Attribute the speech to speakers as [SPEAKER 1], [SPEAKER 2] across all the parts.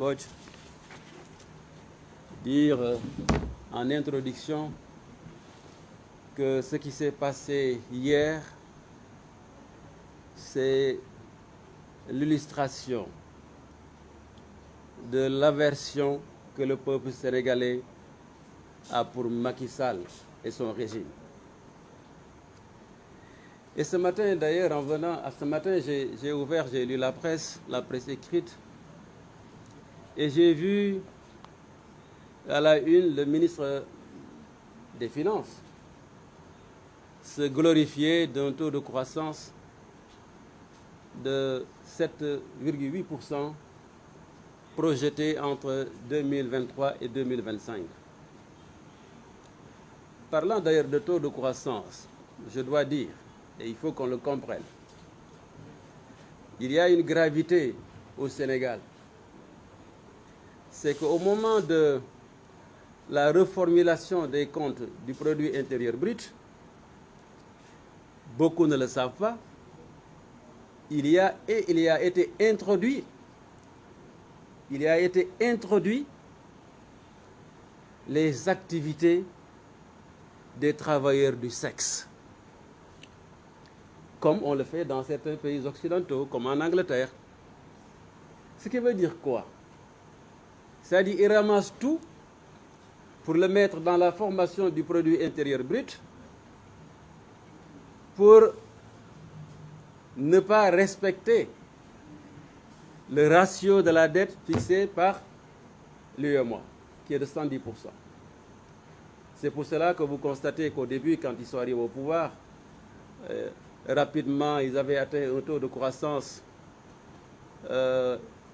[SPEAKER 1] Coach, dire en introduction que ce qui s'est passé hier, c'est l'illustration de l'aversion que le peuple sénégalais a pour Macky Sall et son régime. Et ce matin, d'ailleurs, en venant, ce matin, j'ai lu la presse écrite, et j'ai vu à la une le ministre des Finances se glorifier d'un taux de croissance de 7,8% projeté entre 2023 et 2025. Parlant d'ailleurs de taux de croissance, je dois dire, et il faut qu'on le comprenne, il y a une gravité au Sénégal. C'est qu'au moment de la reformulation des comptes du produit intérieur brut, beaucoup ne le savent pas, il y a été introduit les activités des travailleurs du sexe, comme on le fait dans certains pays occidentaux, comme en Angleterre. Ce qui veut dire quoi? C'est-à-dire qu'ils ramassent tout pour le mettre dans la formation du produit intérieur brut, pour ne pas respecter le ratio de la dette fixé par l'UEMOA, qui est de 110%. C'est pour cela que vous constatez qu'au début, quand ils sont arrivés au pouvoir, rapidement, ils avaient atteint un taux de croissance,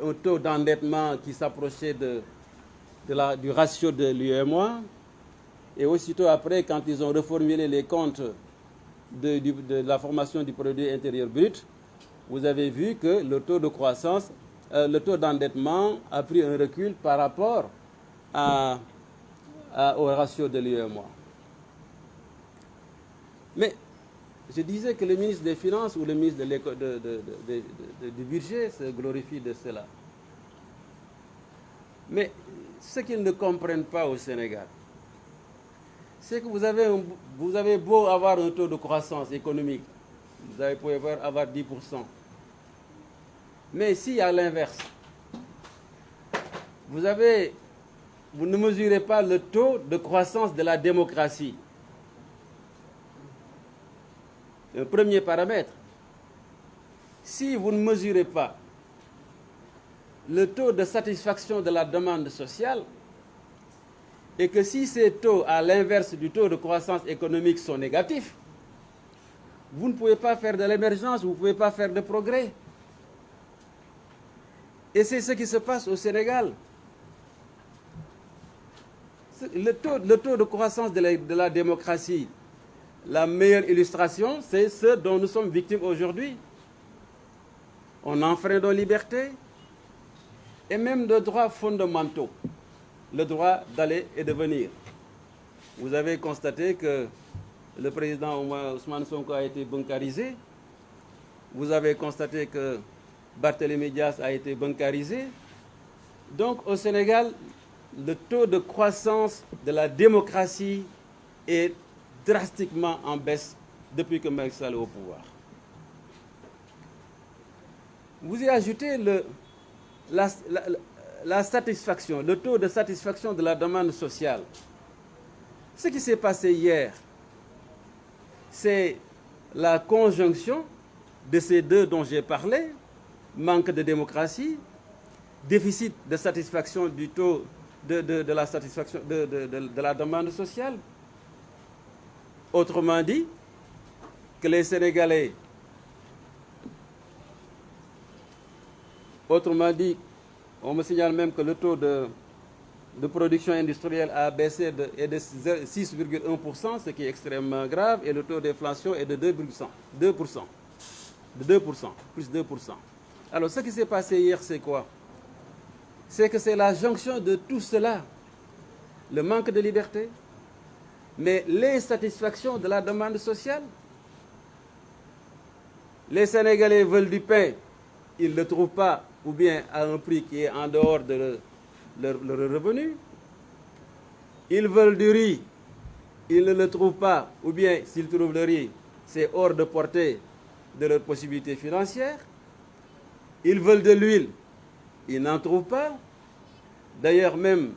[SPEAKER 1] un taux d'endettement qui s'approchait du ratio de l'UEMOA. Et aussitôt après, quand ils ont reformulé les comptes de la formation du produit intérieur brut, vous avez vu que le taux de croissance, le taux d'endettement a pris un recul par rapport au ratio de l'UEMOA. Mais je disais que le ministre des Finances ou le ministre du Budget se glorifie de cela. Mais ce qu'ils ne comprennent pas au Sénégal, c'est que vous avez beau avoir un taux de croissance économique, vous pouvez avoir 10%. Mais si à l'inverse, vous ne mesurez pas le taux de croissance de la démocratie, le premier paramètre, si vous ne mesurez pas le taux de satisfaction de la demande sociale, et que si ces taux, à l'inverse du taux de croissance économique, sont négatifs, vous ne pouvez pas faire de l'émergence, vous ne pouvez pas faire de progrès. Et c'est ce qui se passe au Sénégal. Le taux de croissance de la démocratie, la meilleure illustration, c'est ce dont nous sommes victimes aujourd'hui. On enfreint nos libertés et même de droits fondamentaux, le droit d'aller et de venir. Vous avez constaté que le président Ousmane Sonko a été bancarisé. Vous avez constaté que Barthélémy Dias a été bancarisé. Donc au Sénégal, le taux de croissance de la démocratie est drastiquement en baisse depuis que Macky Sall est au pouvoir. Vous y ajoutez la satisfaction, le taux de satisfaction de la demande sociale. Ce qui s'est passé hier, c'est la conjonction de ces deux dont j'ai parlé, manque de démocratie, déficit de satisfaction du taux de la satisfaction de la demande sociale. Autrement dit, que les Sénégalais, on me signale même que le taux de production industrielle a baissé de 6,1%, ce qui est extrêmement grave, et le taux d'inflation est de 2%. Plus 2%. Alors, ce qui s'est passé hier, c'est quoi? C'est que c'est la jonction de tout cela. Le manque de liberté, mais l'insatisfaction de la demande sociale. Les Sénégalais veulent du pain, ils ne le trouvent pas ou bien à un prix qui est en dehors de leur revenu. Ils veulent du riz, ils ne le trouvent pas, ou bien s'ils trouvent le riz, c'est hors de portée de leurs possibilités financières. Ils veulent de l'huile, ils n'en trouvent pas. D'ailleurs, même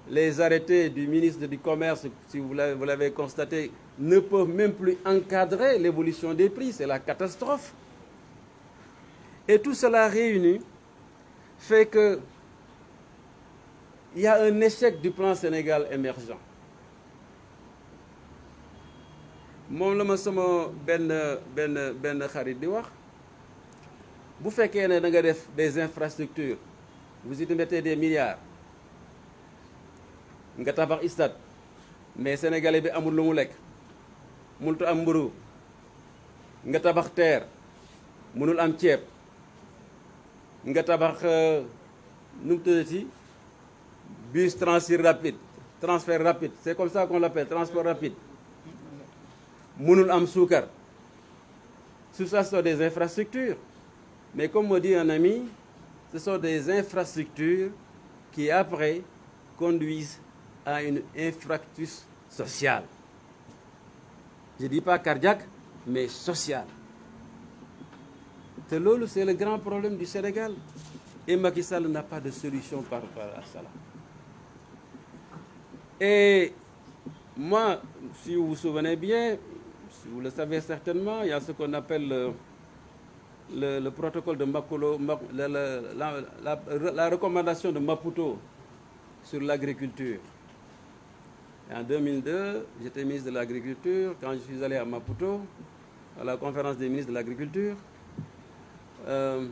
[SPEAKER 1] les arrêtés du ministre du Commerce, si vous l'avez constaté, ne peuvent même plus encadrer l'évolution des prix. C'est la catastrophe. Et tout cela réuni fait que il y a un échec du plan Sénégal émergent. moom la ma sama benn xarit di wax bu fekkee ne da nga def des infrastructures vous y mettez des milliards nga tabax stade mais sénégalais bi amul lu mu lekk mënut am mburu nga tabax terre mënul am ceeb nga tabax nu mu tuddati bus transfert rapide c'est comme ça qu'on l'appelle transport rapide mënul am suukar. Tout ça ce sont des infrastructures mais comme me dit un ami ce sont des infrastructures qui après conduisent à une infrastructure sociale. Je ne dis pas cardiaque mais sociale. C'est le grand problème du Sénégal et Macky Sall n'a pas de solution par rapport à cela. Et moi, si vous vous souvenez bien, si vous le savez certainement, il y a ce qu'on appelle le protocole de Makolo, la recommandation de Maputo sur l'agriculture. En 2002, j'étais ministre de l'Agriculture. Quand je suis allé à Maputo, à la conférence des ministres de l'Agriculture, il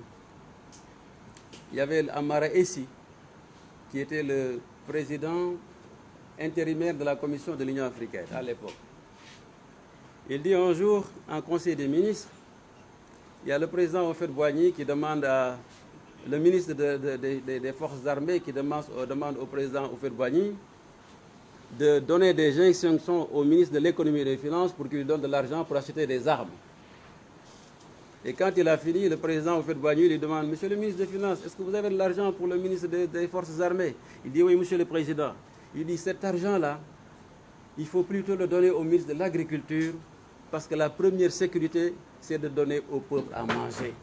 [SPEAKER 1] y avait Amara Essi, qui était le président intérimaire de la Commission de l'Union africaine à l'époque. Il dit un jour, en Conseil des ministres, il y a le président Houphouët-Boigny qui demande à le ministre des Forces armées qui demande au président Houphouët-Boigny de donner des instructions au ministre de l'économie et des finances pour qu'il lui donne de l'argent pour acheter des armes. Et quand il a fini, le président Houphouët-Boigny lui demande « Monsieur le ministre des Finances, est-ce que vous avez de l'argent pour le ministre des Forces armées ?» Il dit « Oui, monsieur le président. » Il dit « Cet argent-là, il faut plutôt le donner au ministre de l'Agriculture parce que la première sécurité, c'est de donner au peuple à manger. »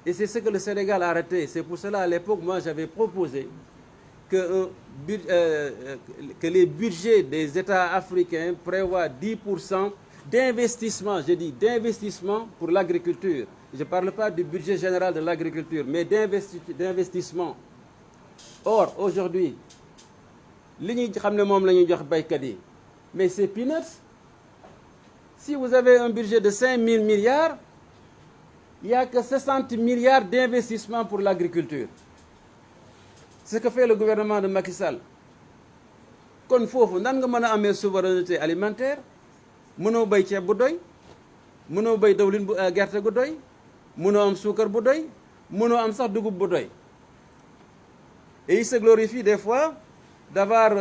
[SPEAKER 1] Et c'est ce que le Sénégal a arrêté. C'est pour cela, à l'époque, moi, j'avais proposé que les budgets des États africains prévoient 10% d'investissement, je dis d'investissement pour l'agriculture. Je ne parle pas du budget général de l'agriculture, mais d'investissement. Or, aujourd'hui, mais c'est peanuts. Si vous avez un budget de 5 000 milliards, il n'y a que 60 milliards d'investissement pour l'agriculture. C'est ce que fait le gouvernement de Macky Sall. Kon fofu nan nga mëna amé souveraineté alimentaire mëno bay ceeb bu doy mëno bay dawlin bu gerte gu doy mëno am suukar bu doy mëno am sax dugub bu doy. Et il se glorifie des fois d'avoir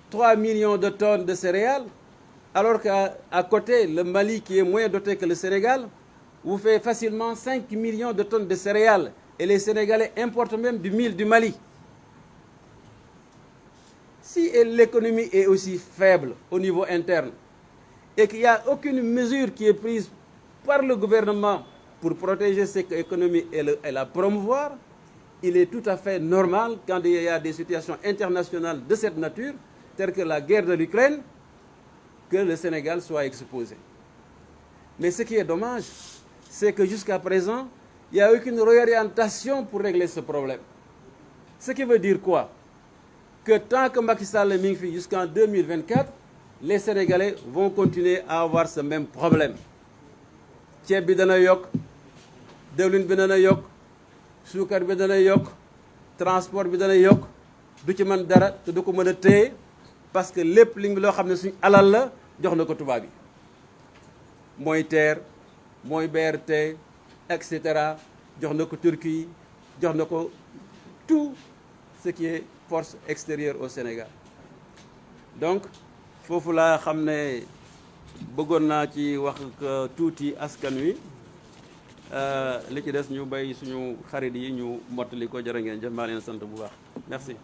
[SPEAKER 1] 3 millions de tonnes de céréales alors qu'à côté le Mali qui est moins doté que le Sénégal vous fait facilement 5 millions de tonnes de céréales et les Sénégalais importent même du mil du Mali. Si l'économie est aussi faible au niveau interne et qu'il n'y a aucune mesure qui est prise par le gouvernement pour protéger cette économie et la promouvoir, il est tout à fait normal quand il y a des situations internationales de cette nature, telles que la guerre de l'Ukraine, que le Sénégal soit exposé. Mais ce qui est dommage, c'est que jusqu'à présent, il n'y a aucune réorientation pour régler ce problème. Ce qui veut dire quoi? Que tant que Macky Sall est mis jusqu'en 2024, les Sénégalais vont continuer à avoir ce même problème. Ceeb bi dana yok, dewlin bi dana yok, suukar bi dana yok, transport bi dana yok, du ci man dara te du ko mëna téye parce que lépp li loo xam ne suñu alal la jox na ko tubaab bi. Mooy TER, mooy BRT, etc. jox na ko Turquie, jox na ko tout ce qui est force extérieure au Sénégal. Donc foofu laa xam ne bëggoon naa ci wax tuuti askan wi li ci des ñu bay suñu xarit yi ñu mottali ko. Jërë ngeen jëf, maa leen sant bu baax merci.